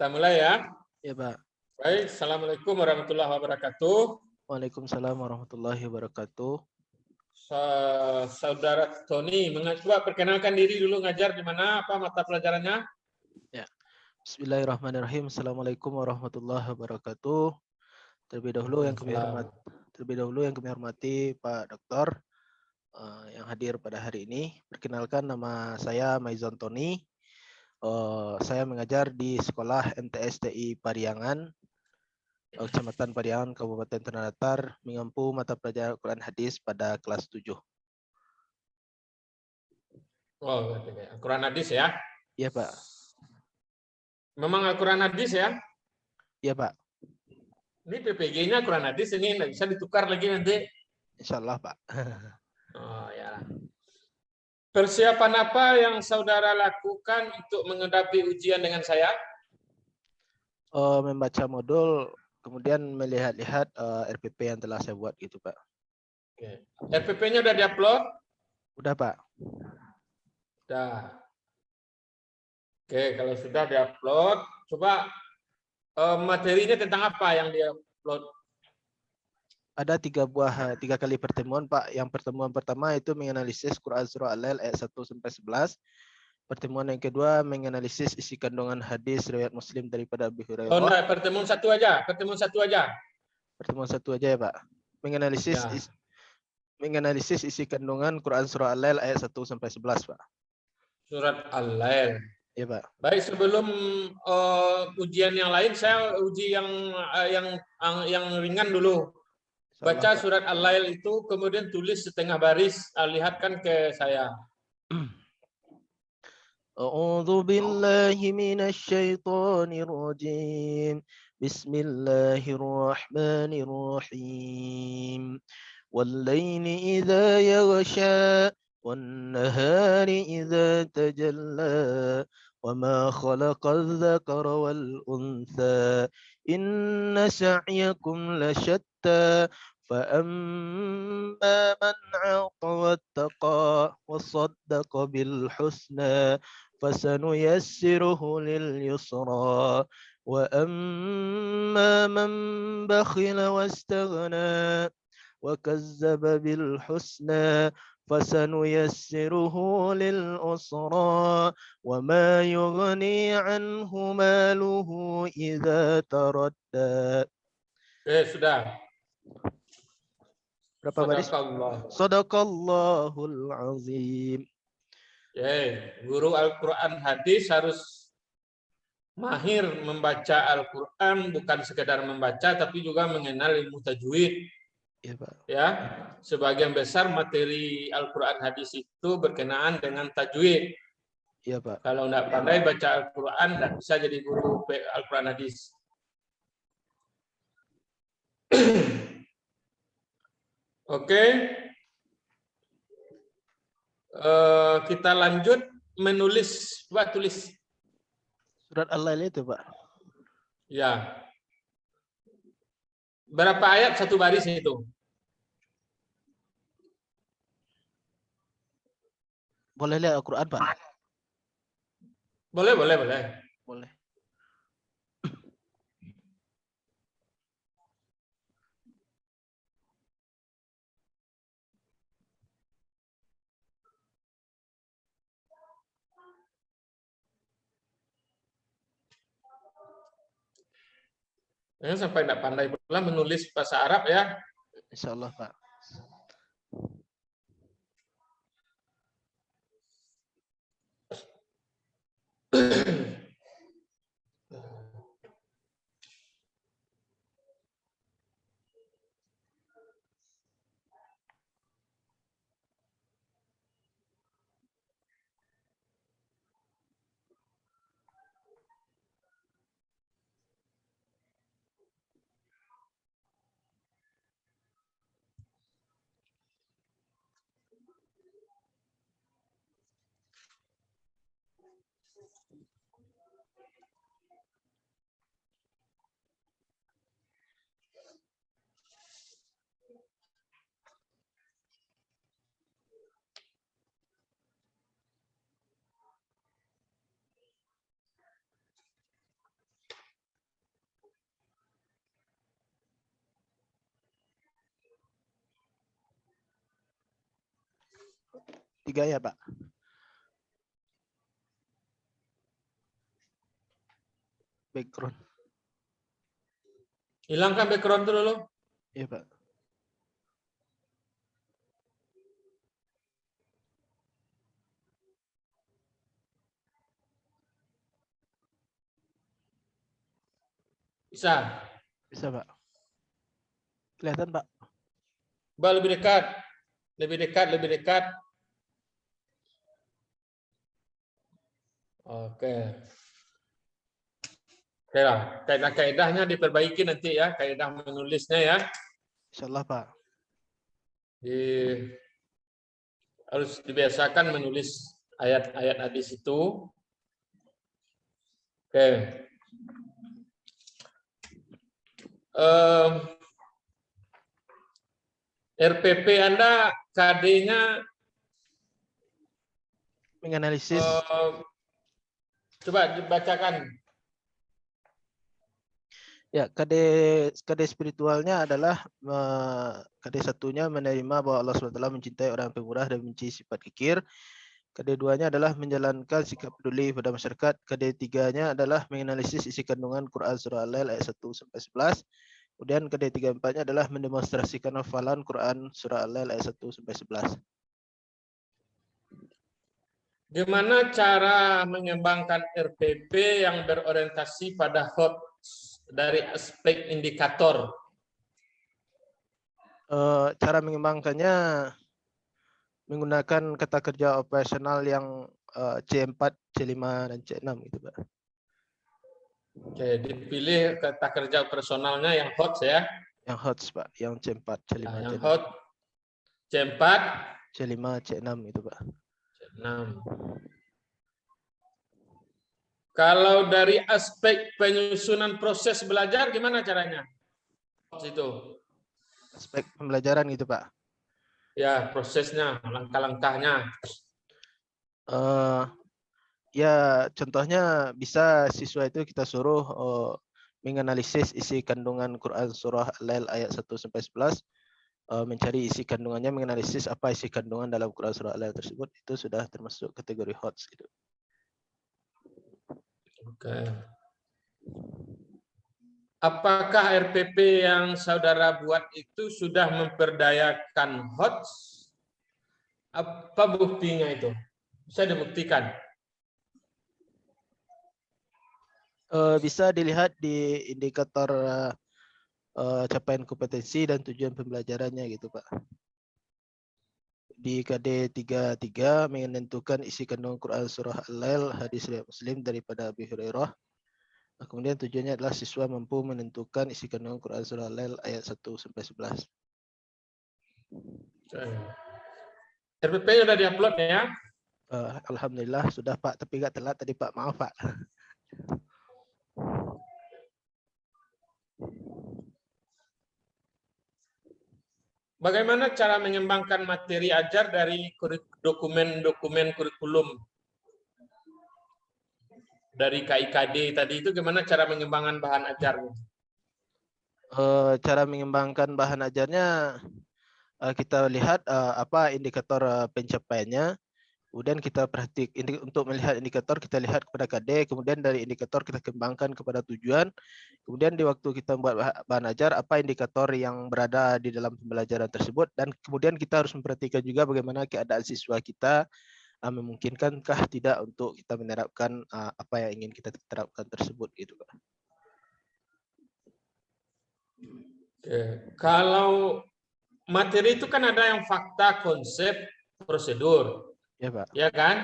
Kita mulai ya. Ya, Pak. Baik, Assalamualaikum warahmatullahi wabarakatuh. Waalaikumsalam warahmatullahi wabarakatuh. Saudara Tony, coba perkenalkan diri dulu, ngajar di mana, apa mata pelajarannya? Ya. Bismillahirrahmanirrahim. Assalamualaikum warahmatullahi wabarakatuh. Terlebih dahulu yang kami hormati Pak Doktor yang hadir pada hari ini. Perkenalkan, nama saya Maizon Tony. Saya mengajar di Sekolah MTSTI Pariangan, Kecamatan Pariangan, Kabupaten Tanah Datar, mengampu mata pelajaran Al-Quran Hadis pada kelas 7. Oh, Al-Quran Hadis ya? Iya, Pak. Memang Al-Quran Hadis ya? Iya, Pak. Ini PPG-nya Al-Quran Hadis, ini nggak bisa ditukar lagi nanti. Insya Allah, Pak. Oh ya. Persiapan apa yang saudara lakukan untuk menghadapi ujian dengan saya? Membaca modul, kemudian melihat-lihat RPP yang telah saya buat gitu, Pak. Oke. RPP-nya udah diupload? Udah, Pak. Udah. Oke, kalau sudah diupload, coba materinya tentang apa yang diupload? Ada tiga kali pertemuan, Pak. Yang pertemuan pertama itu menganalisis Quran Surah Al-Lail ayat 1-11. Pertemuan yang kedua menganalisis isi kandungan hadis riwayat Muslim daripada Abu Oh, Hurairah. enggak, pertemuan satu aja. Pertemuan satu aja. Pertemuan satu aja ya, Pak. Menganalisis isi kandungan Quran Surah Al-Lail ayat 1-11, Pak. Surat Al-Lail. Ya, Pak. Baik, sebelum ujian yang lain, saya uji yang ringan dulu. Baca surat Al-Lail itu, kemudian tulis setengah baris, lihatkan ke saya. A'udzu billahi minasy syaithanir rajim. Bismillahirrahmanirrahim. Wal-laili idza yaghsha wan-nahari idza tajalla wama khalaqadz dzakara wal-untha inna sa'yakum lasyatta فأما من أعطى واتقى وصدق بالحسنى فسنيسره لليسرى وأما من بخل واستغنى وكذب بالحسنى فسنيسره للعسرى وما يغني عنه ماله إذا تردى. Sudah. Berapa baris? Sadaqallahul azim. Guru Al-Quran hadis harus mahir membaca Al-Quran, bukan sekedar membaca, tapi juga mengenal ilmu tajwid. Ya, Pak. Ya, sebagian besar materi Al-Quran hadis itu berkenaan dengan tajwid. Iya, Pak. Kalau tidak pandai baca Al-Quran, tidak bisa jadi guru Al-Quran hadis. Oke. Kita lanjut menulis. Coba tulis. Surat Al-Lail itu, Pak. Ya. Berapa ayat satu baris itu? Boleh lihat Al-Quran, Pak? Boleh. Boleh. Sampai tidak pandai pula menulis bahasa Arab ya. Insya Allah, Pak. 3 ya, Pak. Background. Hilangkan background dulu. Iya, Pak. Bisa. Bisa, Pak. Kelihatan, Pak? Coba lebih dekat. Lebih dekat, lebih dekat. Oke. Oke lah. Kaidah-kaidahnya diperbaiki nanti ya. Kaidah menulisnya ya. Insyaallah, Pak. Harus dibiasakan menulis ayat-ayat hadis itu. Oke. RPP Anda KD-nya Menganalisis. Coba dibacakan. Ya, KD spiritualnya adalah KD satunya menerima bahwa Allah SWT mencintai orang pemurah dan benci sifat kikir. KD duanya adalah menjalankan sikap peduli pada masyarakat. KD tiganya adalah menganalisis isi kandungan Quran surah Al-Lail ayat 1 sampai 11. Kemudian KD 34-nya adalah mendemonstrasikan hafalan Quran surah Al-Lail ayat 1 sampai 11. Gimana cara mengembangkan RPP yang berorientasi pada HOT dari aspek indikator? Cara mengembangkannya menggunakan kata kerja operasional yang C4, C5, dan C6 gitu, Pak. Oke, dipilih kata kerja operasionalnya yang HOT ya. Yang hot, Pak, yang C4, C5, Nah, yang C6. HOT C4, C5, C6 itu, Pak. C6. Kalau dari aspek penyusunan proses belajar gimana caranya? Itu. Aspek pembelajaran gitu, Pak. Ya, prosesnya, langkah-langkahnya. Ya, contohnya bisa siswa itu kita suruh menganalisis isi kandungan Quran surah Al-Lail ayat 1 sampai 11, mencari isi kandungannya, menganalisis apa isi kandungan dalam Quran surah Al-Lail tersebut, itu sudah termasuk kategori HOTS gitu. Oke. Apakah RPP yang saudara buat itu sudah memperdayakan HOTS? Apa buktinya itu? Bisa dibuktikan? Bisa dilihat di indikator capaian kompetensi dan tujuan pembelajarannya gitu, Pak. Di KD 33 menentukan isi kandungan Quran surah Al-Lail hadis riwayat Muslim daripada Abi Hurairah. Kemudian tujuannya adalah siswa mampu menentukan isi kandungan Quran surah Al-Lail ayat 1 sampai 11. RPP-nya sudah diupload ya? Alhamdulillah sudah, Pak, tapi nggak telat tadi, Pak. Maaf, Pak. Bagaimana cara mengembangkan materi ajar dari dokumen-dokumen kurikulum dari KIKD tadi itu, gimana cara mengembangkan bahan ajarnya? Cara mengembangkan bahan ajarnya, kita lihat apa indikator pencapaiannya. Kemudian kita untuk melihat indikator kita lihat kepada KD, kemudian dari indikator kita kembangkan kepada tujuan. Kemudian di waktu kita membuat bahan ajar, apa indikator yang berada di dalam pembelajaran tersebut, dan kemudian kita harus memperhatikan juga bagaimana keadaan siswa kita, memungkinkankah tidak untuk kita menerapkan apa yang ingin kita terapkan tersebut gitu, Pak. Oke. Kalau materi itu kan ada yang fakta, konsep, prosedur. Ya, Pak. Ya kan?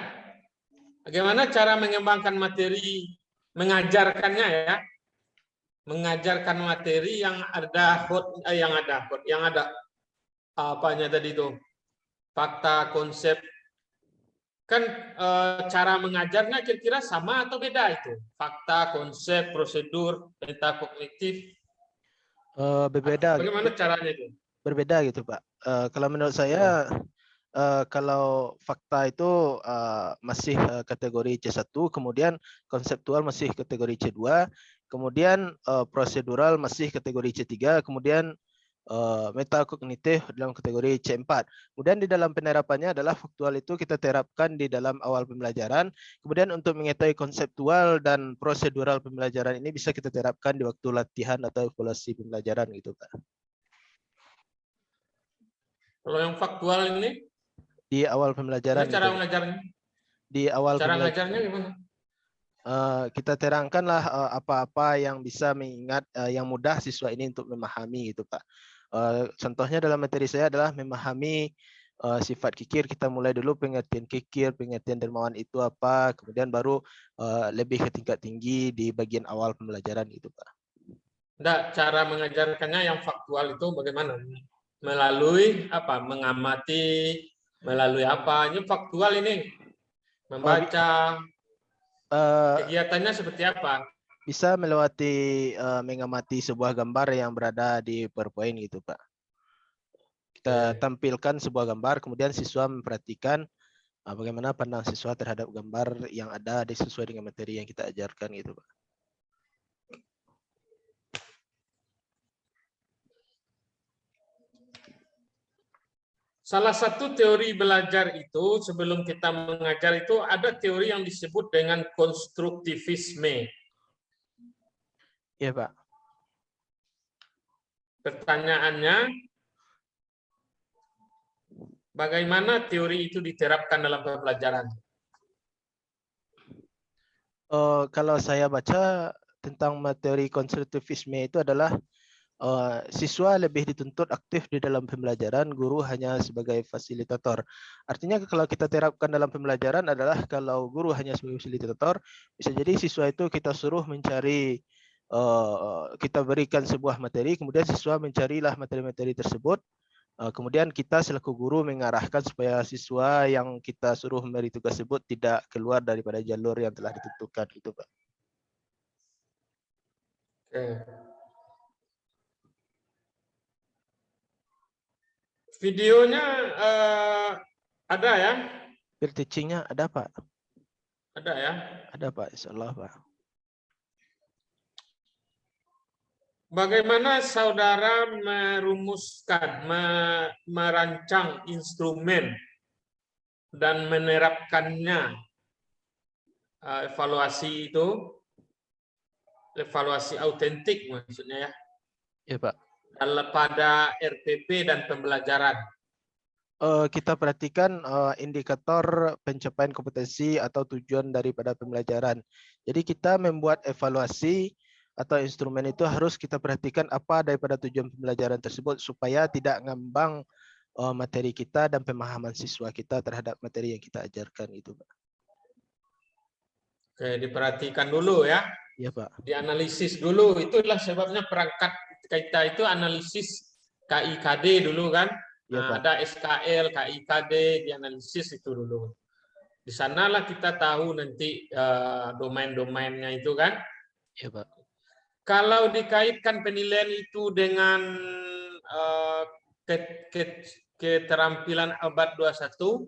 Bagaimana cara mengembangkan materi, mengajarkannya ya? Mengajarkan materi yang ada apanya tadi itu? Fakta, konsep. Kan cara mengajarnya kira-kira sama atau beda itu? Fakta, konsep, prosedur, perintah kognitif. Berbeda. Bagaimana caranya itu? Berbeda gitu, Pak. Kalau menurut saya, kalau fakta itu masih kategori C1, kemudian konseptual masih kategori C2, kemudian prosedural masih kategori C3, kemudian metakognitif dalam kategori C4. Kemudian di dalam penerapannya adalah faktual itu kita terapkan di dalam awal pembelajaran. Kemudian untuk mengetahui konseptual dan prosedural pembelajaran ini bisa kita terapkan di waktu latihan atau evaluasi pembelajaran gitu Pak. Kalau yang faktual ini, Di awal pembelajaran cara gitu. mengajarnya, Di awal cara pembelajaran. ngajarnya gimana? Kita terangkanlah apa-apa yang bisa mengingat yang mudah siswa ini untuk memahami gitu Pak. Contohnya dalam materi saya adalah memahami sifat kikir. Kita mulai dulu pengertian kikir, pengertian dermawan itu apa, kemudian baru lebih ke tingkat tinggi di bagian awal pembelajaran itu Pak. Enggak, cara mengajarkannya yang faktual itu bagaimana? Melalui apa? Mengamati, melalui apa? Ini faktual ini. Membaca, kegiatannya seperti apa? Bisa melewati mengamati sebuah gambar yang berada di PowerPoint gitu Pak. Kita tampilkan sebuah gambar, kemudian siswa memperhatikan bagaimana pandang siswa terhadap gambar yang ada sesuai dengan materi yang kita ajarkan gitu Pak. Salah satu teori belajar itu sebelum kita mengajar itu ada teori yang disebut dengan konstruktivisme. Iya Pak. Pertanyaannya, bagaimana teori itu diterapkan dalam pembelajaran? Kalau saya baca tentang teori konstruktivisme itu adalah siswa lebih dituntut aktif di dalam pembelajaran, guru hanya sebagai fasilitator. Artinya kalau kita terapkan dalam pembelajaran adalah kalau guru hanya sebagai fasilitator, bisa jadi siswa itu kita suruh mencari, kita berikan sebuah materi, kemudian siswa mencarilah materi-materi tersebut, kemudian kita selaku guru mengarahkan supaya siswa yang kita suruh memberi tugas tersebut tidak keluar daripada jalur yang telah ditentukan gitu Pak. Videonya ada ya? Peer teaching-nya ada Pak? Ada ya? Ada Pak, insya Allah Pak. Bagaimana saudara merumuskan, merancang instrumen dan menerapkannya, evaluasi itu, evaluasi autentik maksudnya ya? Iya Pak. Pada RPP dan pembelajaran. Kita perhatikan indikator pencapaian kompetensi atau tujuan daripada pembelajaran. Jadi kita membuat evaluasi atau instrumen itu harus kita perhatikan apa daripada tujuan pembelajaran tersebut supaya tidak ngambang materi kita dan pemahaman siswa kita terhadap materi yang kita ajarkan itu, Pak. Oke, diperhatikan dulu ya. Iya Pak. Dianalisis dulu. Itulah sebabnya perangkat kita itu analisis KIKD dulu kan. Ya, Pak. Ada SKL, KIKD, dianalisis itu dulu. Di sanalah kita tahu nanti domain-domainnya itu kan. Ya, Pak. Kalau dikaitkan penilaian itu dengan keterampilan abad 21,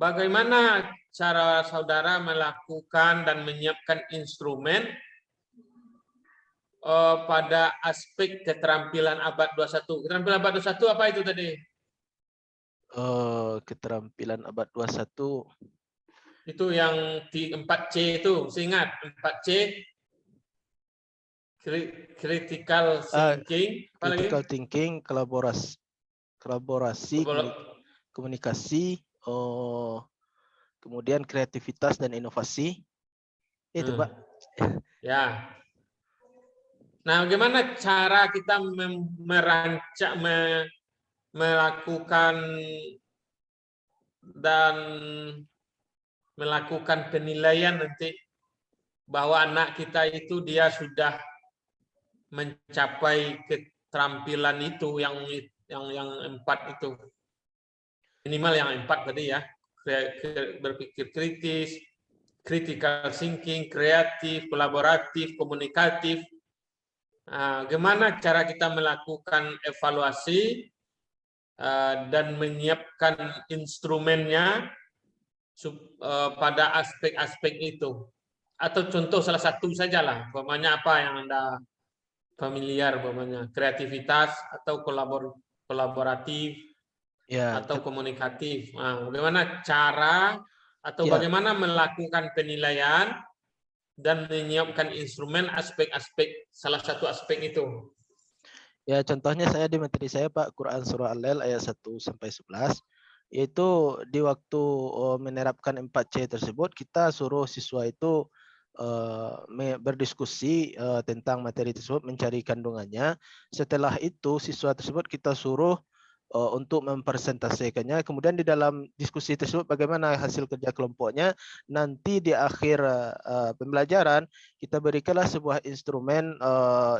bagaimana cara saudara melakukan dan menyiapkan instrumen pada aspek keterampilan abad 21. Keterampilan abad 21 apa itu tadi? Keterampilan abad 21. Itu yang 4C itu, ingat 4C. Critical thinking, critical thinking, kolaborasi, komunikasi, kemudian kreativitas dan inovasi. Itu, Pak. Ya. Nah, bagaimana cara kita merancang, melakukan dan melakukan penilaian nanti bahwa anak kita itu dia sudah mencapai keterampilan itu yang 4 itu, minimal yang 4 tadi ya, berpikir kritis, critical thinking, kreatif, kolaboratif, komunikatif. Gimana cara kita melakukan evaluasi dan menyiapkan instrumennya pada aspek-aspek itu, atau contoh salah satu saja lah, umpamanya apa yang Anda familiar, umpamanya kreativitas atau kolaboratif Ya, atau komunikatif. Nah, bagaimana cara atau ya, bagaimana melakukan penilaian dan menyiapkan instrumen aspek-aspek salah satu aspek itu. ya, contohnya saya di materi saya Pak, Quran Surah Al-Lail ayat 1 sampai 11, yaitu di waktu menerapkan 4C tersebut, kita suruh siswa itu berdiskusi tentang materi tersebut, mencari kandungannya. Setelah itu siswa tersebut kita suruh untuk mempresentasikannya. Kemudian di dalam diskusi tersebut bagaimana hasil kerja kelompoknya. Nanti di akhir pembelajaran kita berikanlah sebuah instrumen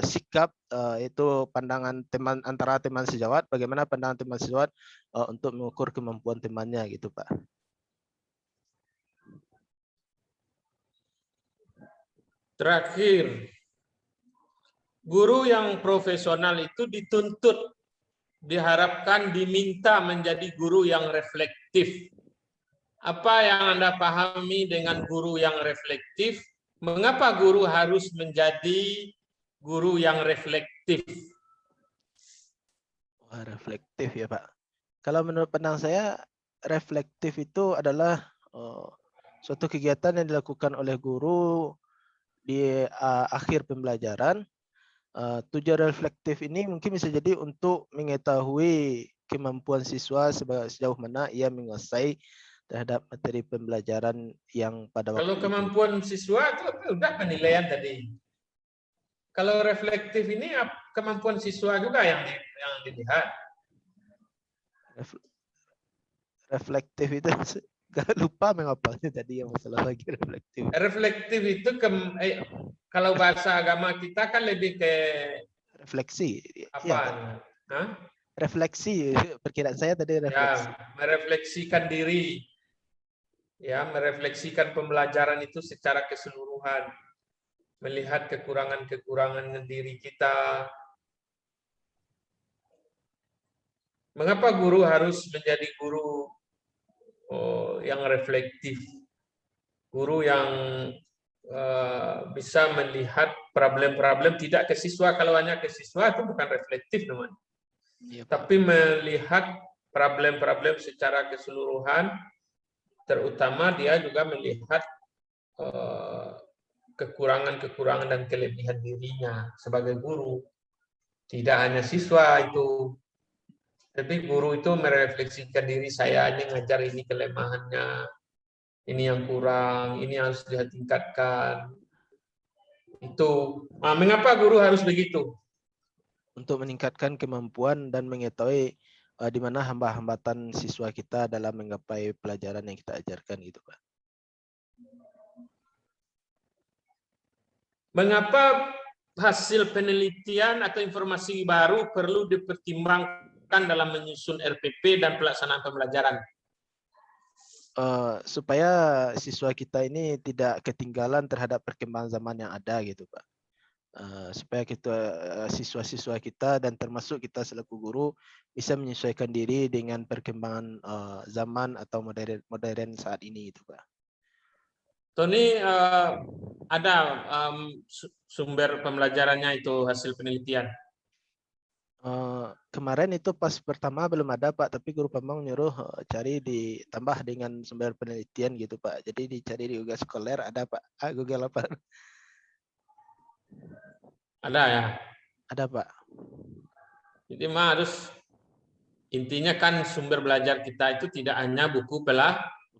sikap, itu pandangan teman antara teman sejawat. Bagaimana pandangan teman sejawat untuk mengukur kemampuan temannya gitu Pak. Terakhir, guru yang profesional itu dituntut, diharapkan, diminta menjadi guru yang reflektif. Apa yang Anda pahami dengan guru yang reflektif? Mengapa guru harus menjadi guru yang reflektif? Wah, reflektif ya Pak. Kalau menurut pandang saya, reflektif itu adalah suatu kegiatan yang dilakukan oleh guru di akhir pembelajaran. Tujuan reflektif ini mungkin bisa jadi untuk mengetahui kemampuan siswa sejauh mana ia menguasai terhadap materi pembelajaran yang pada Kalau waktu itu. kemampuan siswa itu sudah penilaian tadi. Kalau reflektif ini kemampuan siswa juga yang dilihat. Reflektif itu gak lupa mengapalnya tadi yang masalah lagi reflektif. Reflektif itu kalau bahasa agama kita kan lebih ke Refleksi. apa? Ya, refleksi, perkiraan saya tadi refleksi. Ya, merefleksikan diri. Ya, merefleksikan pembelajaran itu secara keseluruhan. Melihat kekurangan-kekurangan diri kita. Mengapa guru harus menjadi guru yang reflektif? Guru yang bisa melihat problem-problem tidak ke siswa. Kalau hanya ke siswa itu bukan reflektif namanya. Iya, Tapi melihat problem-problem secara keseluruhan, terutama dia juga melihat kekurangan-kekurangan dan kelebihan dirinya sebagai guru. Tidak hanya siswa itu, tapi guru itu merefleksikan diri, saya ini ngajar ini kelemahannya, ini yang kurang, ini harus ditingkatkan. Itu. Nah, mengapa guru harus begitu? Untuk meningkatkan kemampuan dan mengetahui di mana hambatan siswa kita dalam menggapai pelajaran yang kita ajarkan gitu Pak. Mengapa hasil penelitian atau informasi baru perlu dipertimbangkan dalam menyusun RPP dan pelaksanaan pembelajaran? Supaya siswa kita ini tidak ketinggalan terhadap perkembangan zaman yang ada gitu Pak. Supaya kita siswa-siswa kita dan termasuk kita selaku guru bisa menyesuaikan diri dengan perkembangan zaman atau modern saat ini gitu Pak. Tony, ada sumber pembelajarannya itu hasil penelitian? Kemarin itu pas pertama belum ada Pak, tapi guru Pembang nyuruh cari ditambah dengan sumber penelitian gitu Pak. Jadi dicari di Google Scholar ada Pak. Google apa? Ada ya? Ada Pak. Jadi harus intinya kan sumber belajar kita itu tidak hanya buku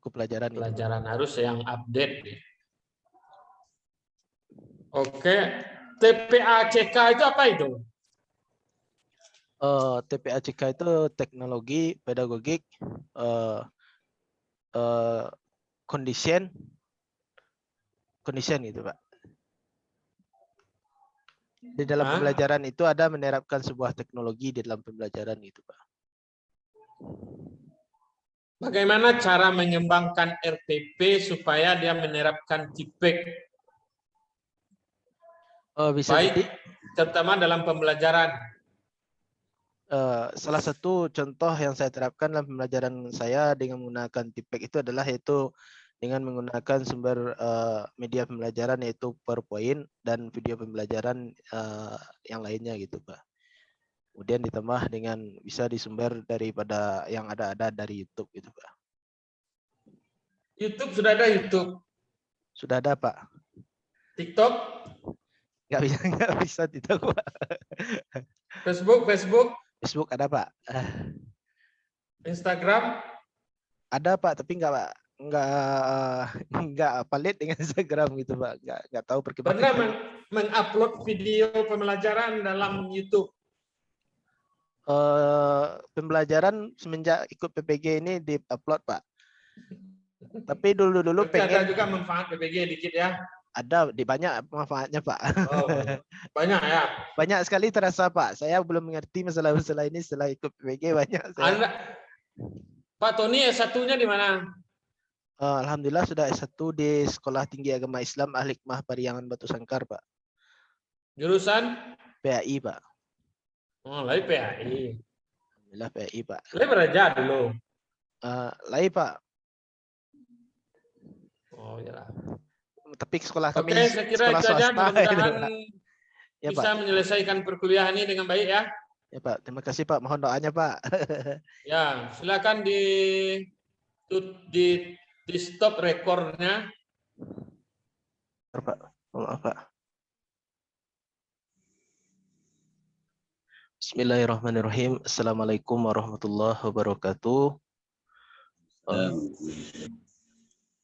Pelajaran itu. harus yang update. Oke, TPACK itu apa itu? TPACK itu teknologi pedagogik condition gitu Pak. Di dalam pembelajaran itu ada menerapkan sebuah teknologi di dalam pembelajaran itu Pak. Bagaimana cara mengembangkan RPP supaya dia menerapkan TIPEK? Bisa baik, jadi terutama dalam pembelajaran. Salah satu contoh yang saya terapkan dalam pembelajaran saya dengan menggunakan TIPEK itu adalah yaitu dengan menggunakan sumber media pembelajaran yaitu PowerPoint dan video pembelajaran yang lainnya gitu Pak. Kemudian ditambah dengan bisa disumber daripada yang ada dari YouTube gitu Pak. YouTube sudah ada YouTube. Sudah ada Pak. TikTok, Nggak bisa TikTok Pak. Facebook, Facebook ada Pak. Instagram. Ada Pak, tapi nggak valid dengan Instagram gitu Pak. Nggak tahu Pernah perkembangan. mengupload video pembelajaran dalam YouTube. Pembelajaran semenjak ikut PPG ini diupload Pak. Tapi dulu Berarti ada pengen juga manfaat PPG dikit ya. ada di banyak manfaatnya Pak. Oh, banyak ya. Banyak sekali terasa Pak. Saya belum mengerti masalah-masalah ini setelah ikut PPG banyak. Anda, Pak Tony S1-nya di mana? Alhamdulillah sudah S1 di Sekolah Tinggi Agama Islam Al-Hikmah Pariangan Batu Sangkar Pak. Jurusan? PAI Pak. Oh, lagi PAI. Alhamdulillah PAI Pak. Lagi belajar dulu. Lagi Pak. Oh ya. Tapi sekolah kami Oke, saya kira sekolah itu aja. swasta. Mudah-mudahan Ya, bisa Pak. menyelesaikan perkuliahan ini dengan baik ya. Ya Pak, terima kasih Pak. Mohon doanya Pak. Ya, silakan di stop rekornya. Pak, maaf Pak. Bismillahirrahmanirrahim. Assalamualaikum warahmatullahi wabarakatuh.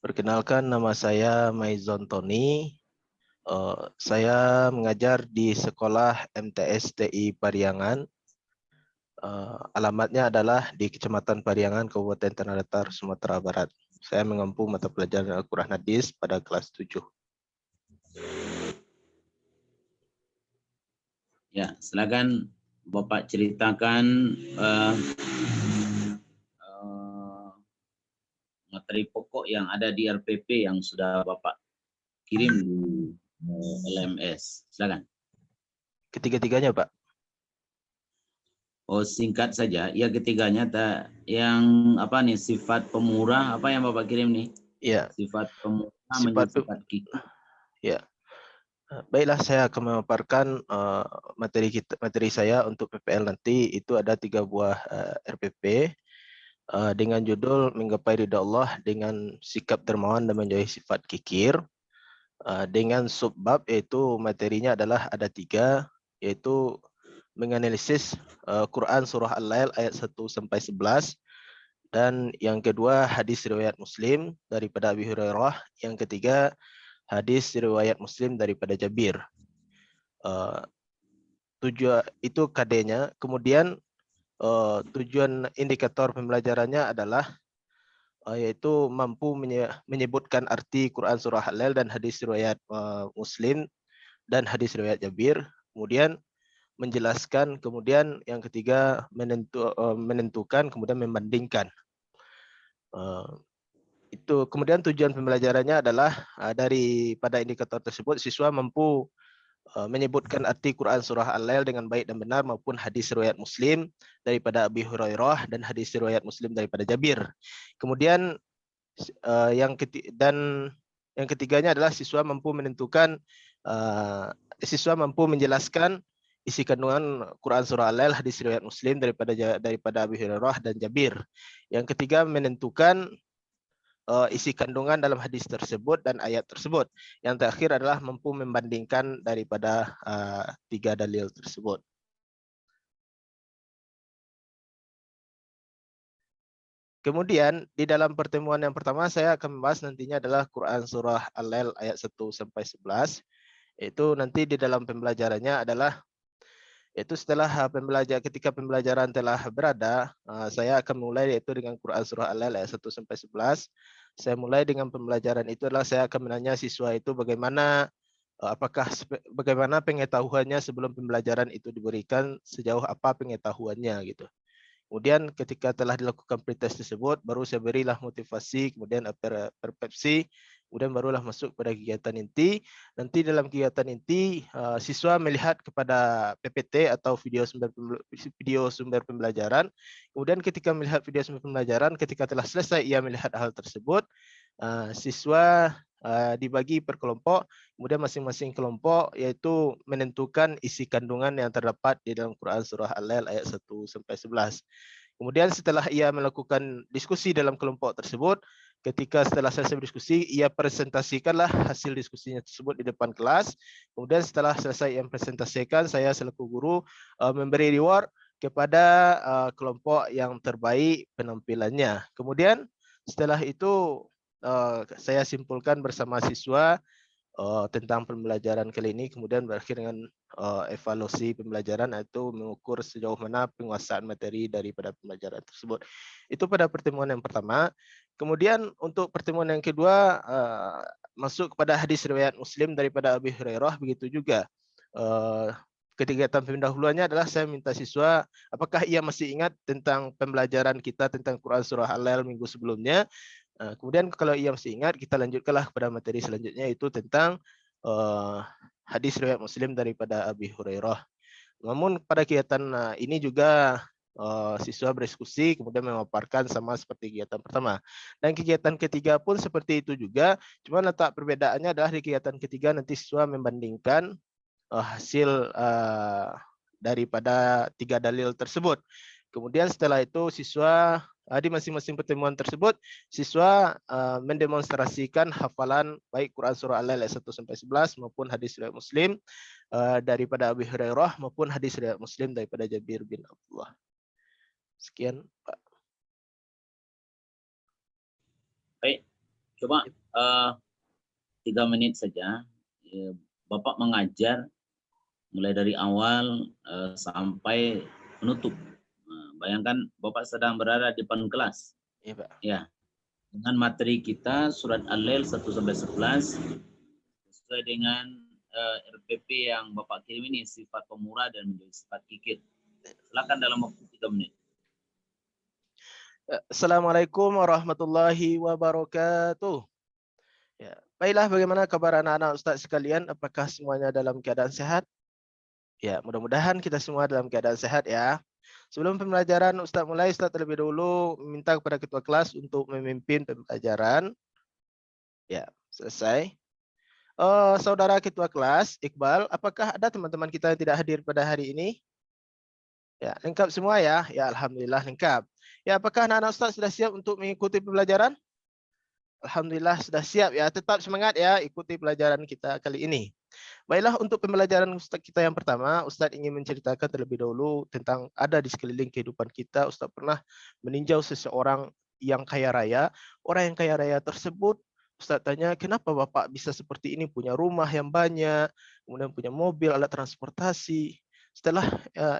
Perkenalkan, nama saya Maizon Tony. Saya mengajar di sekolah MTS TI Pariangan. Alamatnya adalah di Kecamatan Pariangan, Kabupaten Tanah Datar, Sumatera Barat. Saya mengempu mata pelajaran Al-Quran Hadis pada kelas 7. Ya, silakan Bapak ceritakan materi pokok yang ada di RPP yang sudah Bapak kirim di LMS. Silakan. Ketiga-tiganya, Pak. Oh, singkat saja. Ya, ketiganya yang apa nih, sifat pemurah, apa yang Bapak kirim nih? Iya. Sifat pemurah Sifat kikir. Ya. Baiklah, saya akan memaparkan materi saya untuk PPL nanti. Itu ada 3 buah RPP dengan judul Menggapai Ridha Allah dengan Sikap Dermawan dan Menjauhi Sifat Kikir. Dengan subbab yaitu materinya adalah ada 3, yaitu menganalisis Quran surah Al-Lail ayat 1 sampai 11, dan yang kedua hadis riwayat Muslim daripada Abi Hurairah, yang ketiga hadis riwayat Muslim daripada Jabir. Tujuan itu KD-nya. Kemudian tujuan indikator pembelajarannya adalah yaitu mampu menyebutkan arti Quran surah Al-Lail dan hadis riwayat Muslim dan hadis riwayat Jabir. Kemudian menjelaskan, kemudian yang ketiga menentukan, kemudian membandingkan. Itu kemudian tujuan pembelajarannya adalah daripada indikator tersebut siswa mampu menyebutkan arti Quran surah Al-Lail dengan baik dan benar maupun hadis riwayat Muslim daripada Abi Hurairah dan hadis riwayat Muslim daripada Jabir. Kemudian yang ketiganya adalah siswa mampu menentukan, siswa mampu menjelaskan isi kandungan Quran surah Al-Lail, hadis riwayat Muslim daripada Abi Hurairah dan Jabir. Yang ketiga menentukan isi kandungan dalam hadis tersebut dan ayat tersebut. Yang terakhir adalah mampu membandingkan daripada 3 dalil tersebut. Kemudian di dalam pertemuan yang pertama saya akan membahas nantinya adalah Quran surah Al-Lail ayat 1 sampai 11. Itu nanti di dalam pembelajarannya adalah yaitu setelah ketika pembelajaran telah berada, saya akan mulai yaitu dengan Quran surah Al-Lail ayat 1 sampai 11. Saya mulai dengan pembelajaran itu adalah saya akan menanya siswa itu bagaimana pengetahuannya sebelum pembelajaran itu diberikan, sejauh apa pengetahuannya gitu. Kemudian ketika telah dilakukan pretest tersebut, baru saya berilah motivasi, kemudian persepsi, kemudian barulah masuk pada kegiatan inti. Nanti dalam kegiatan inti, siswa melihat kepada PPT atau video sumber pembelajaran. Kemudian ketika melihat video sumber pembelajaran, ketika telah selesai ia melihat hal tersebut, siswa dibagi per kelompok, kemudian masing-masing kelompok yaitu menentukan isi kandungan yang terdapat di dalam Quran Surah Al-Lail ayat 1 sampai 11. Kemudian setelah ia melakukan diskusi dalam kelompok tersebut, ketika setelah selesai berdiskusi, ia presentasikanlah hasil diskusinya tersebut di depan kelas. Kemudian setelah selesai ia presentasikan, saya selaku guru memberi reward kepada kelompok yang terbaik penampilannya. Kemudian setelah itu saya simpulkan bersama siswa tentang pembelajaran kali ini, kemudian berakhir dengan evaluasi pembelajaran, yaitu mengukur sejauh mana penguasaan materi daripada pembelajaran tersebut. Itu pada pertemuan yang pertama. Kemudian untuk pertemuan yang kedua, masuk kepada hadis riwayat Muslim daripada Abi Hurairah, begitu juga. Kegiatan pendahuluannya adalah saya minta siswa apakah ia masih ingat tentang pembelajaran kita tentang Quran Surah Al-Lail minggu sebelumnya. Kemudian kalau ia masih ingat, kita lanjutkanlah kepada materi selanjutnya, itu tentang hadis riwayat Muslim daripada Abi Hurairah. Namun pada kegiatan ini juga siswa berdiskusi, kemudian memaparkan sama seperti kegiatan pertama. Dan kegiatan ketiga pun seperti itu juga, cuma letak perbedaannya adalah di kegiatan ketiga nanti siswa membandingkan hasil daripada 3 dalil tersebut. Kemudian setelah itu siswa di masing-masing pertemuan tersebut, siswa mendemonstrasikan hafalan baik Quran Surah Al-Lail ayat 1 sampai 11 maupun hadis riwayat Muslim daripada Abi Hurairah maupun hadis riwayat Muslim daripada Jabir bin Abdullah. Sekian, Pak. Baik, coba 3 menit saja. Bapak mengajar mulai dari awal sampai penutup. Bayangkan Bapak sedang berada di depan kelas. Iya, Pak. Ya. Dengan materi kita surat Al-Lail 1 sampai 11 sesuai dengan RPP yang Bapak kirim ini, sifat pemurah dan menjadi sifat kikir. Silakan dalam waktu 3 menit. Assalamualaikum warahmatullahi wabarakatuh. Ya, baiklah, bagaimana kabar anak-anak Ustaz sekalian? Apakah semuanya dalam keadaan sehat? Ya, mudah-mudahan kita semua dalam keadaan sehat ya. Sebelum pembelajaran Ustaz mulai, Ustaz terlebih dahulu meminta kepada ketua kelas untuk memimpin pembelajaran. Ya, selesai. Saudara ketua kelas, Iqbal, apakah ada teman-teman kita yang tidak hadir pada hari ini? Ya, lengkap semua ya? Ya, alhamdulillah lengkap. Ya, apakah anak-anak Ustaz sudah siap untuk mengikuti pembelajaran? Alhamdulillah sudah siap ya. Tetap semangat ya ikuti pelajaran kita kali ini. Baiklah, untuk pembelajaran Ustaz kita yang pertama, Ustaz ingin menceritakan terlebih dahulu tentang ada di sekeliling kehidupan kita. Ustaz pernah meninjau seseorang yang kaya raya. Orang yang kaya raya tersebut, Ustaz tanya, kenapa Bapak bisa seperti ini? Punya rumah yang banyak, kemudian punya mobil, alat transportasi. Setelah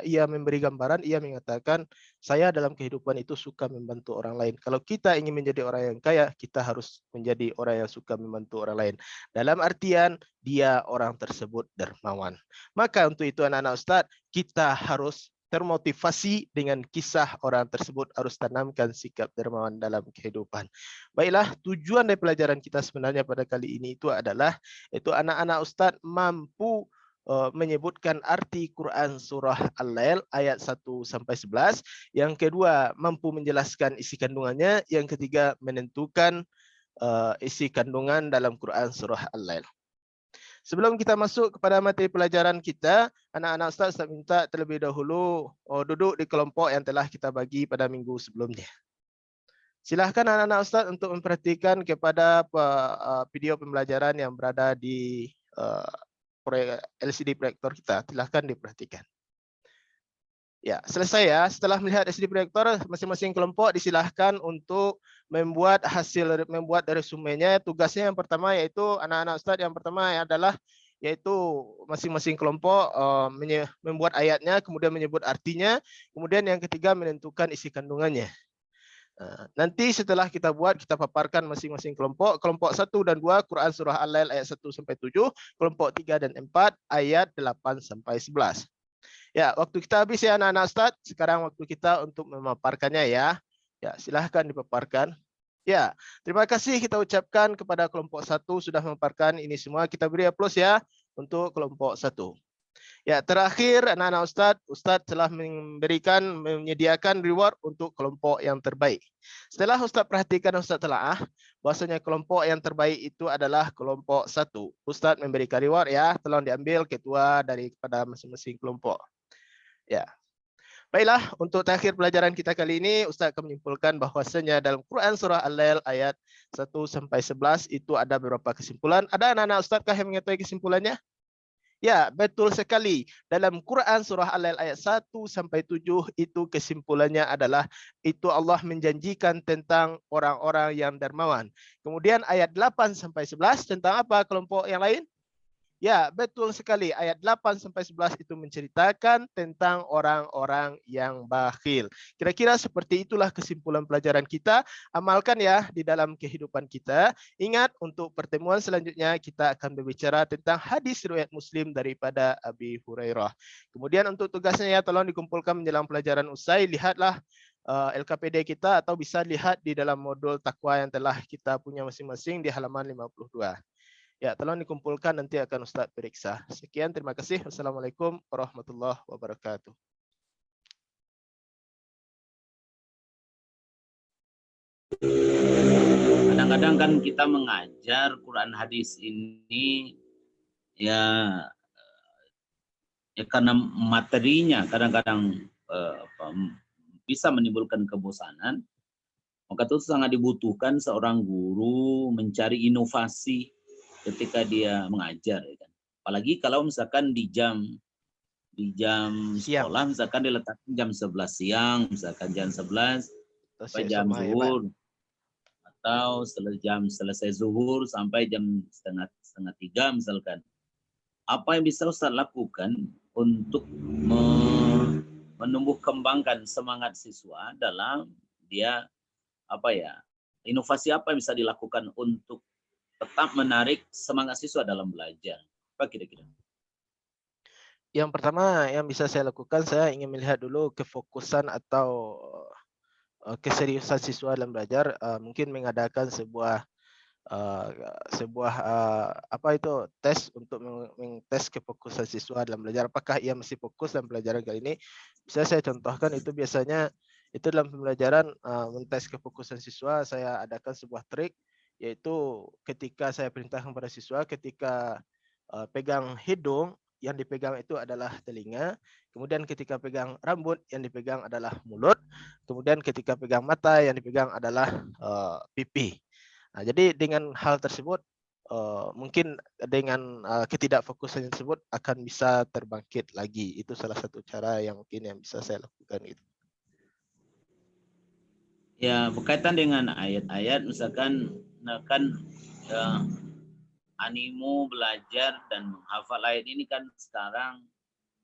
ia memberi gambaran, ia mengatakan, saya dalam kehidupan itu suka membantu orang lain. Kalau kita ingin menjadi orang yang kaya, kita harus menjadi orang yang suka membantu orang lain. Dalam artian, dia orang tersebut dermawan. Maka untuk itu anak-anak Ustaz, kita harus termotivasi dengan kisah orang tersebut, harus tanamkan sikap dermawan dalam kehidupan. Baiklah, tujuan dari pelajaran kita sebenarnya pada kali ini itu adalah, itu anak-anak Ustaz mampu menyebutkan arti Quran Surah Al-Lail ayat 1 sampai 11. Yang kedua, mampu menjelaskan isi kandungannya. Yang ketiga, menentukan isi kandungan dalam Quran Surah Al-Lail. Sebelum kita masuk kepada materi pelajaran kita, anak-anak Ustaz minta terlebih dahulu duduk di kelompok yang telah kita bagi pada minggu sebelumnya. Silahkan anak-anak Ustaz untuk memperhatikan kepada video pembelajaran yang berada di LCD proyektor kita. Silahkan diperhatikan. Ya, selesai ya. Setelah melihat LCD proyektor, masing-masing kelompok disilahkan untuk membuat resumenya. Tugasnya yang pertama yaitu anak-anak Ustaz yang pertama adalah yaitu masing-masing kelompok membuat ayatnya, kemudian menyebut artinya, kemudian yang ketiga menentukan isi kandungannya. Nanti setelah kita buat, kita paparkan masing-masing kelompok. Kelompok 1 dan 2 Quran Surah Al-Lail ayat 1 sampai 7, kelompok 3 dan 4 ayat 8 sampai 11. Ya, waktu kita habis ya anak-anak Ustaz. Sekarang waktu kita untuk memaparkannya ya. Ya, silahkan dipaparkan. Ya, terima kasih kita ucapkan kepada kelompok 1 sudah memaparkan ini semua. Kita beri aplaus ya untuk kelompok 1. Ya, terakhir anak-anak Ustadz telah menyediakan reward untuk kelompok yang terbaik. Setelah Ustadz perhatikan, Ustadz telaah bahwasanya kelompok yang terbaik itu adalah kelompok 1. Ustadz memberikan reward ya, tolong diambil ketua daripada masing-masing kelompok. Ya. Baiklah, untuk terakhir pelajaran kita kali ini, Ustaz akan menyimpulkan bahwasanya dalam Quran Surah Al-Lail ayat 1-11 itu ada beberapa kesimpulan. Ada anak-anak Ustazkah yang mengetahui kesimpulannya? Ya, betul sekali. Dalam Quran Surah Al-Lail ayat 1-7 itu kesimpulannya adalah itu Allah menjanjikan tentang orang-orang yang dermawan. Kemudian ayat 8-11 tentang apa kelompok yang lain? Ya, betul sekali. Ayat 8-11 itu menceritakan tentang orang-orang yang bakhil. Kira-kira seperti itulah kesimpulan pelajaran kita. Amalkan ya di dalam kehidupan kita. Ingat, untuk pertemuan selanjutnya kita akan berbicara tentang hadis riwayat Muslim daripada Abi Hurairah. Kemudian untuk tugasnya ya, tolong dikumpulkan menjelang pelajaran usai. Lihatlah LKPD kita atau bisa lihat di dalam modul takwa yang telah kita punya masing-masing di halaman 52. Ya, tolong dikumpulkan, nanti akan Ustadz periksa. Sekian, terima kasih. Wassalamualaikum warahmatullahi wabarakatuh. Kadang-kadang kan kita mengajar Quran hadis ini ya karena materinya kadang-kadang bisa menimbulkan kebosanan, maka itu sangat dibutuhkan seorang guru mencari inovasi ketika dia mengajar, ya kan? Apalagi kalau misalkan di jam sekolah, misalkan diletakkan jam 11 siang, misalkan jam 11 sampai jam zuhur, atau selesai zuhur sampai jam setengah 3 misalkan. Apa yang bisa Ustaz lakukan untuk menumbuh kembangkan semangat siswa dalam dia inovasi apa yang bisa dilakukan untuk tetap menarik semangat siswa dalam belajar? Apa kira-kira? Yang pertama yang bisa saya lakukan, saya ingin melihat dulu kefokusan atau keseriusan siswa dalam belajar. Mungkin mengadakan sebuah tes untuk mengtes kefokusan siswa dalam belajar. Apakah ia masih fokus dalam pelajaran kali ini? Bisa saya contohkan, itu biasanya itu dalam pembelajaran mentes kefokusan siswa, saya adakan sebuah trik, yaitu ketika saya perintahkan kepada siswa, ketika pegang hidung, yang dipegang itu adalah telinga, kemudian ketika pegang rambut, yang dipegang adalah mulut, kemudian ketika pegang mata, yang dipegang adalah pipi. Nah, jadi dengan hal tersebut, mungkin dengan ketidakfokusan tersebut akan bisa terbangkit lagi. Itu salah satu cara yang mungkin yang bisa saya lakukan itu. Ya, berkaitan dengan ayat-ayat, misalkan animo belajar dan menghafal ayat ini kan sekarang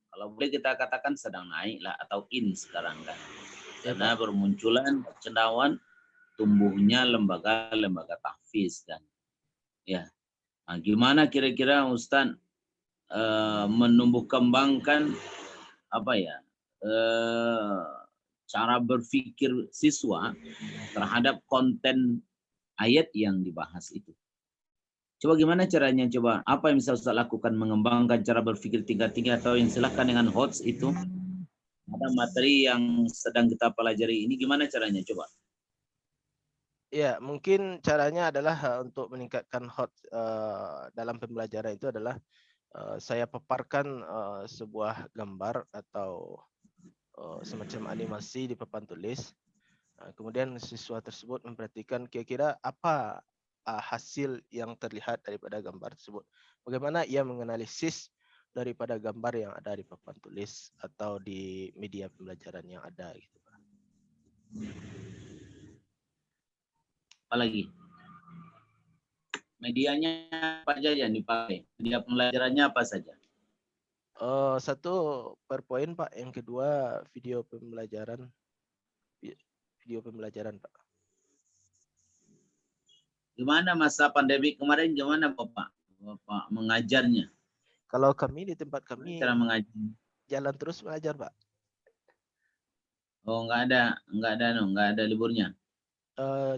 kalau boleh kita katakan sedang naik lah atau in sekarang kan. Karena bermunculan cendawan tumbuhnya lembaga-lembaga tahfiz kan. Ya. Nah, gimana kira-kira Ustaz menumbuh kembangkan cara berpikir siswa terhadap konten ayat yang dibahas itu? Coba gimana caranya, coba apa yang bisa Ustaz lakukan mengembangkan cara berpikir tingkat tinggi, atau yang silahkan dengan HOTS itu ada materi yang sedang kita pelajari ini, gimana caranya coba? Ya, mungkin caranya adalah untuk meningkatkan HOTS dalam pembelajaran itu adalah saya paparkan sebuah gambar atau semacam animasi di papan tulis. Kemudian siswa tersebut memperhatikan kira-kira apa hasil yang terlihat daripada gambar tersebut. Bagaimana ia menganalisis daripada gambar yang ada di papan tulis atau di media pembelajaran yang ada. Gitu. Apalagi? Medianya apa saja yang dipakai? Media pembelajarannya apa saja? Satu PowerPoint, Pak. Yang kedua video pembelajaran. Video pembelajaran, Pak. Gimana masa pandemi kemarin, gimana Bapak mengajarnya? Kalau kami di tempat kami cara mengajar, jalan terus mengajar, Pak. Oh, nggak ada liburnya.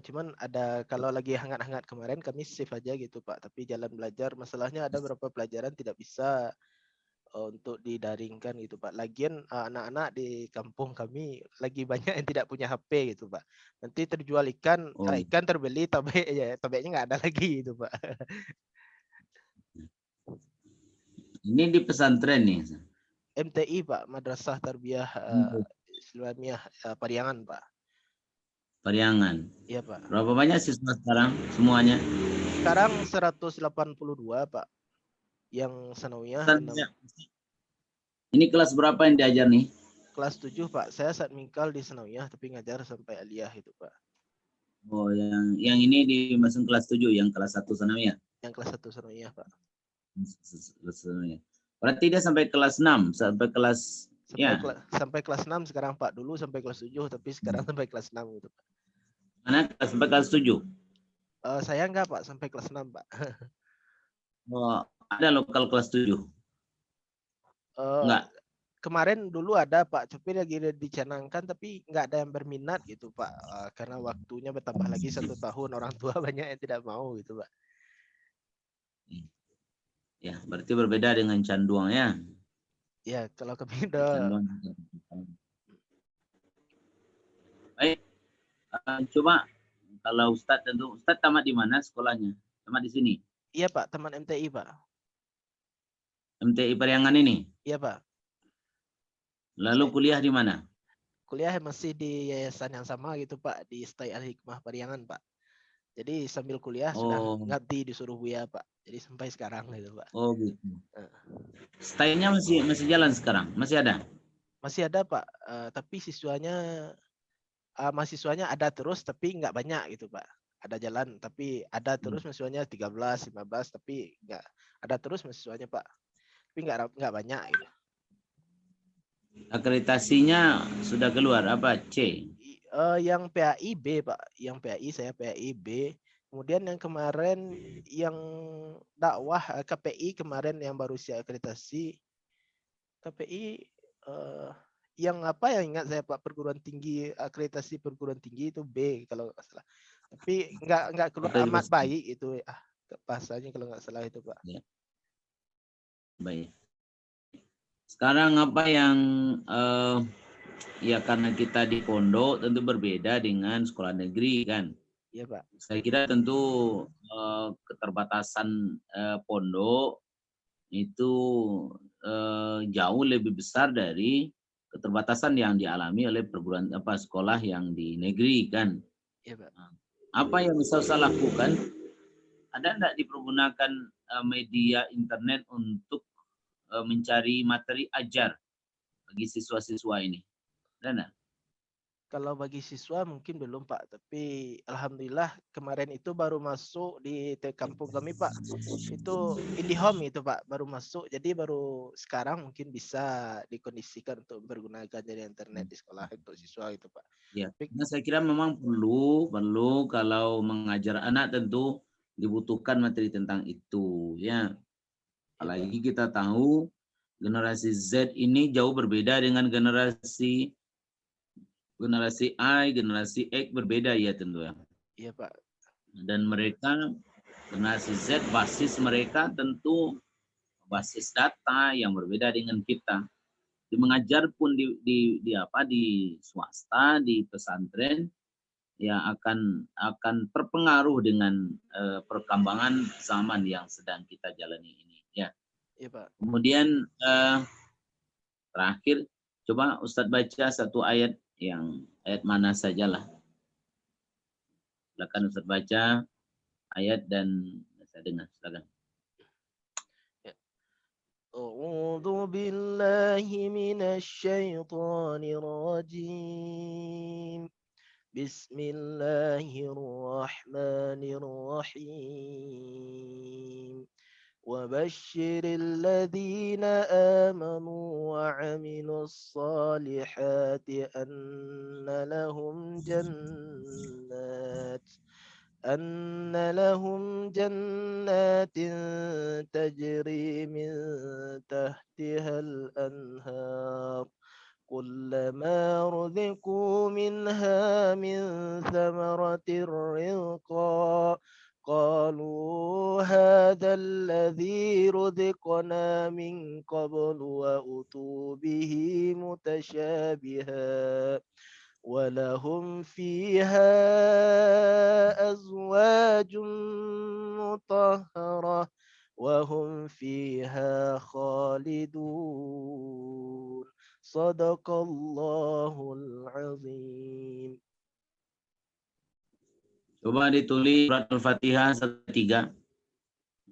Cuman ada kalau lagi hangat-hangat kemarin kami save aja gitu Pak. Tapi jalan belajar masalahnya ada beberapa pelajaran tidak bisa untuk didaringkan gitu Pak. Lagian anak-anak di kampung kami lagi banyak yang tidak punya HP gitu Pak. Nanti terjual ikan, Oh, ikan terbeli, tobe ya tobeknya nggak ada lagi gitu Pak. ini di pesantren nih. MTI Pak, Madrasah Tarbiyah Islamiyah Pariangan Pak. Pariangan. Iya Pak. Berapa banyak siswa sekarang semuanya? Sekarang 182 Pak. Yang sanawiyah 6. Ini kelas berapa yang diajar nih? Kelas 7 Pak. Saya saat mingkal di sanawiyah tapi ngajar sampai aliyah itu Pak. Oh, yang ini dimasuk kelas 7, yang kelas 1 sanawiyah. Yang kelas 1 sanawiyah Pak. Berarti dia sampai kelas 6, sampai kelas Sampai kelas 6 sekarang Pak. Dulu sampai kelas 7 tapi sekarang sampai kelas 6 gitu Pak. Mana sampai kelas 7? Saya enggak Pak, sampai kelas 6 Pak. Oh, ada lokal kelas 7? Enggak. Kemarin dulu ada Pak, tapi lagi dicanangkan tapi nggak ada yang berminat gitu Pak. Karena waktunya bertambah lagi 1 tahun, orang tua banyak yang tidak mau gitu Pak. Ya, berarti berbeda dengan Canduang ya. Ya, kalau kami udah. Baik, coba kalau Ustadz tentu, Ustadz tamat di mana sekolahnya? Tamat di sini? Iya Pak, teman MTI Pak. MTI Pariangan ini? Iya Pak. Lalu kuliah di mana? Kuliah masih di yayasan yang sama gitu Pak, di Stai Al Hikmah Pariangan Pak. Jadi sambil kuliah sudah ngabdi disuruh Buya Pak. Jadi sampai sekarang gitu Pak. Oh gitu. Stay-nya masih jalan sekarang? Masih ada? Masih ada Pak, tapi mahasiswanya ada terus tapi nggak banyak gitu Pak. Ada jalan tapi ada terus mahasiswanya 13, 15 tapi nggak ada terus mahasiswanya Pak. Tapi nggak banyak gitu. Akreditasinya sudah keluar apa? C? Yang PAI B Pak, yang PAI saya PAI B. Kemudian yang kemarin yang dakwah KPI kemarin yang baru siap akreditasi. KPI yang apa yang ingat saya Pak, perguruan tinggi, akreditasi perguruan tinggi itu B kalau nggak salah. Tapi nggak keluar amat baik itu bahasanya kalau nggak salah itu Pak. Ya. Baik. Sekarang apa yang ya karena kita di pondok tentu berbeda dengan sekolah negeri kan. Iya Pak. Saya kira tentu keterbatasan pondok itu jauh lebih besar dari keterbatasan yang dialami oleh perguruan sekolah yang di negeri kan. Iya Pak. Apa yang bisa saya lakukan? Ada enggak dipergunakan media internet untuk mencari materi ajar bagi siswa-siswa ini? Ada enggak? Kalau bagi siswa mungkin belum Pak, tapi alhamdulillah kemarin itu baru masuk di kampung kami Pak. Itu IndiHome itu Pak, baru masuk. Jadi baru sekarang mungkin bisa dikondisikan untuk menggunakan jaringan internet di sekolah untuk siswa itu Pak. Ya, nah saya kira memang perlu kalau mengajar anak tentu dibutuhkan materi tentang itu ya. Apalagi kita tahu generasi Z ini jauh berbeda dengan generasi Y, generasi X berbeda ya tentu ya. Iya Pak. Dan mereka generasi Z basis mereka tentu basis data yang berbeda dengan kita. Di mengajar pun di swasta, di pesantren ya akan terpengaruh dengan perkembangan zaman yang sedang kita jalani ini ya. Iya Pak. Kemudian terakhir coba Ustadz baca satu ayat mana sajalah. Silakan Ustadz baca ayat dan saya dengar. Silakan. A'udzu billahi minasy syaithanir rajim. Bismillahirrahmanirrahim. وبشر الذين آمنوا وعملوا الصالحات أن لهم جنات تجري من تحتها الأنهار كلما رزقوا منها من ثمرة رزقا قالوا هذا الذي رزقنا من قبل وأتوا به متشابها ولهم فيها أزواج مطهرة وهم فيها خالدون صدق الله العظيم. Coba ditulis surat Al-Fatihah 1-3.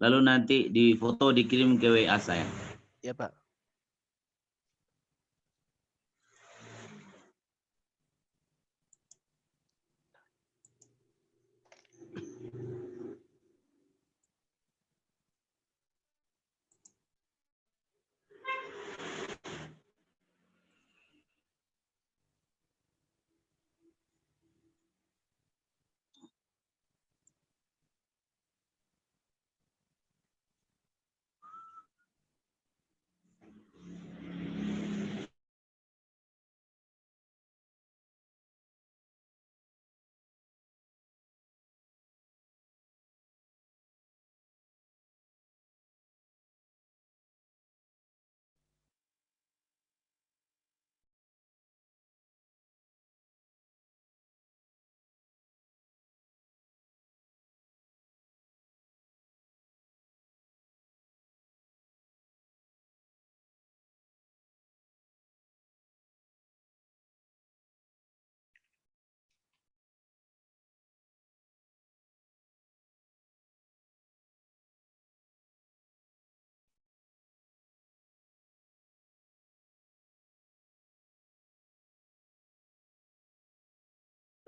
Lalu nanti difoto dikirim ke WA saya. Ya Pak.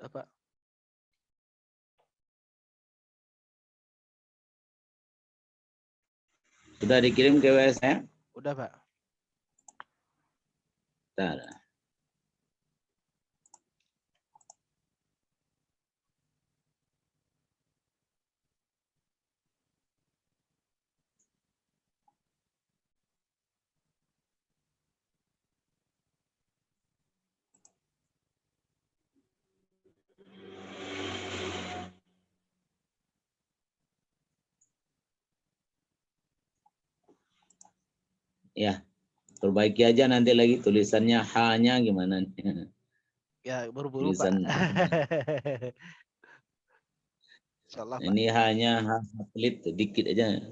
Pak. Sudah dikirim ke WA saya? Udah Pak. Bentar. Ya, perbaiki aja nanti lagi tulisannya H-nya gimana nih. Ya buru-buru Pak. Tulisan Insyaallah Pak. ini hanya H satelit sedikit aja.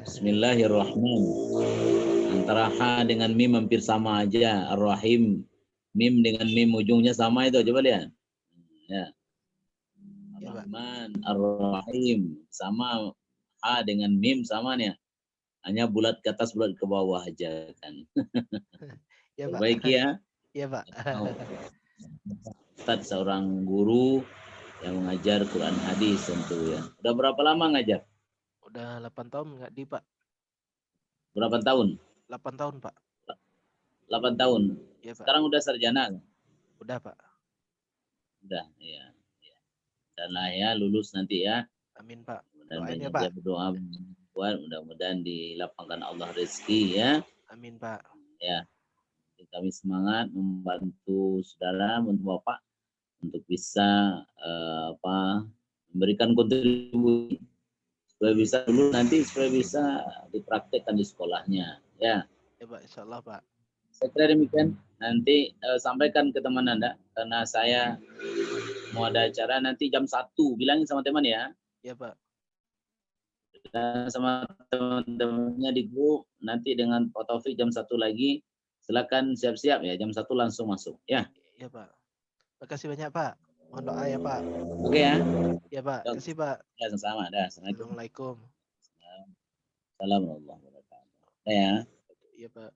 Bismillahirrahmanirrahim. Antara H dengan mim hampir sama aja. Ar-Rahim. Mim dengan mim ujungnya sama itu. Coba lihat. Ya. Ar-Rahman, Ar-Rahim. Sama H dengan mim sama nih. Hanya bulat ke atas, bulat ke bawah aja kan. Ya Pak. Perbaiki ya. Ya Pak. Ustaz seorang guru yang mengajar Quran hadis tentu ya. Udah berapa lama ngajar? Udah 8 tahun nggak di Pak? Berapa tahun? 8 tahun Pak. 8 tahun. Ya Pak. Sekarang udah sarjana? Udah Pak. Udah, ya. Dan lah ya lulus nanti ya. Amin Pak. Dan Doain ya banyak Pak. berdoa buat mudah-mudahan dilapangkan Allah rezeki ya. Amin Pak. Ya. Kami semangat membantu saudara, membantu Bapak untuk bisa memberikan kontribusi supaya bisa dulu nanti supaya bisa dipraktekkan di sekolahnya ya. Ya Pak, insyaallah Pak. Saya kira demikian. Nanti sampaikan ke teman Anda karena saya mau ada acara nanti jam 1. Bilangin sama teman ya. Ya Pak. Dan sama teman-temannya di grup nanti dengan Pak Taufik jam 1 lagi. Silakan siap-siap ya, jam 1 langsung masuk ya. Ya Pak. Makasih banyak Pak. Mohon doa ya Pak. Oke ya. Ya Pak, kasih Pak. Ya sama-sama. Assalamualaikum. Assalamualaikum warahmatullahi wabarakatuh. Ya. Ya Pak.